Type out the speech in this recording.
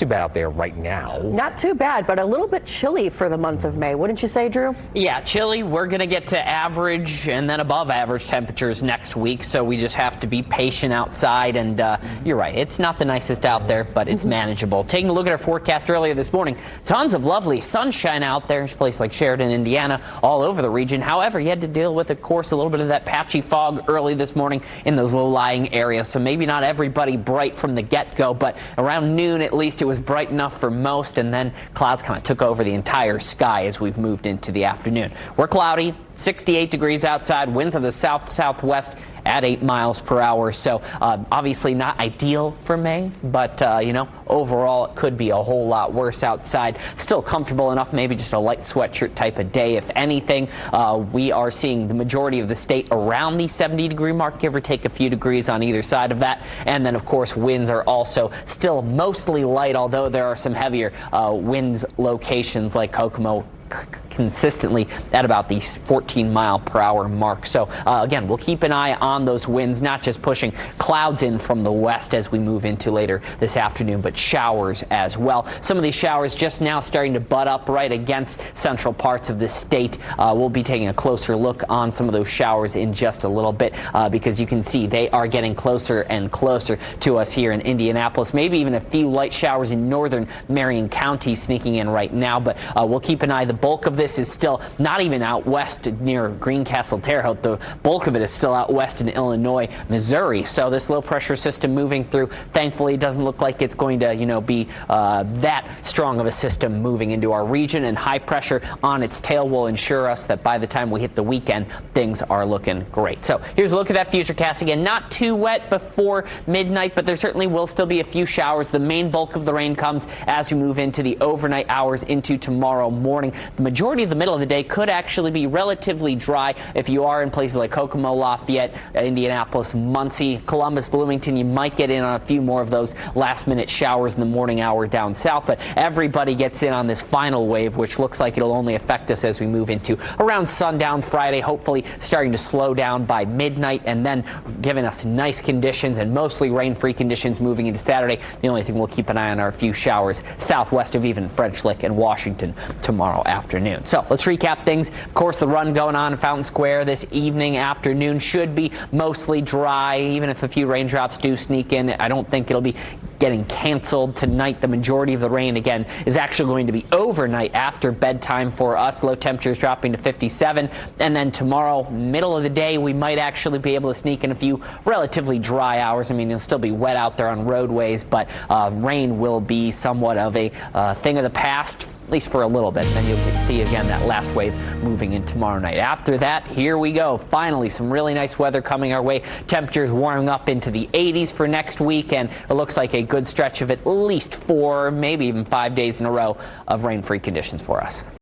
too bad out there right now. Not too bad, but a little bit chilly for the month of May. Wouldn't you say, Drew? Yeah, chilly. We're going to get to average and then above average temperatures next week, so we just have to be patient outside. And you're right, it's not the nicest out there, but it's manageable. Taking a look at our forecast earlier this morning, tons of lovely sunshine out there. There's a place like Sheridan, Indiana, all over the region. However, you had to deal with, of course, a little bit of that patchy fog early this morning in those low-lying areas. So maybe not everybody bright from the get-go, but around noon at least it was bright enough for most, and then clouds kind of took over the entire sky as we've moved into the afternoon. We're cloudy, 68 degrees outside, winds of the south-southwest at 8 miles per hour. So obviously not ideal for May, but you know, overall it could be a whole lot worse outside. Still comfortable enough, maybe just a light sweatshirt type of day. If anything, we are seeing the majority of the state around the 70-degree mark, give or take a few degrees on either side of that. And then, of course, winds are also still mostly light, although there are some heavier winds locations like Kokomo consistently at about the 14-mile-per-hour mark. So again, we'll keep an eye on those winds, not just pushing clouds in from the west as we move into later this afternoon, but showers as well. Some of these showers just now starting to butt up right against central parts of the state. We'll be taking a closer look on some of those showers in just a little bit because you can see they are getting closer and closer to us here in Indianapolis. Maybe even a few light showers in northern Marion County sneaking in right now, but we'll keep an eye. The bulk of this is still not even out west near Greencastle, Terre Haute. The bulk of it is still out west in Illinois, Missouri. So this low pressure system moving through, thankfully, doesn't look like it's going to, you know, be that strong of a system moving into our region. And high pressure on its tail will ensure us that by the time we hit the weekend, things are looking great. So here's a look at that futurecast again. Not too wet before midnight, but there certainly will still be a few showers. The main bulk of the rain comes as we move into the overnight hours into tomorrow morning. The majority of the middle of the day could actually be relatively dry if you are in places like Kokomo, Lafayette, Indianapolis, Muncie, Columbus, Bloomington. You might get in on a few more of those last-minute showers in the morning hour down south, but everybody gets in on this final wave, which looks like it'll only affect us as we move into around sundown Friday, hopefully starting to slow down by midnight and then giving us nice conditions and mostly rain-free conditions moving into Saturday. The only thing we'll keep an eye on are a few showers southwest of even French Lick and Washington tomorrow afternoon. So let's recap things. Of course, the run going on in Fountain Square this evening, afternoon should be mostly dry, even if a few raindrops do sneak in. I don't think it'll be getting canceled tonight. The majority of the rain, again, is actually going to be overnight after bedtime for us. Low temperatures dropping to 57. And then tomorrow, middle of the day, we might actually be able to sneak in a few relatively dry hours. I mean, it'll still be wet out there on roadways, but rain will be somewhat of a thing of the past, at least for a little bit. Then you'll see again that last wave moving in tomorrow night. After that, here we go. Finally, some really nice weather coming our way. Temperatures warming up into the 80s for next week, and it looks like a good stretch of at least 4, maybe even 5 days in a row of rain-free conditions for us.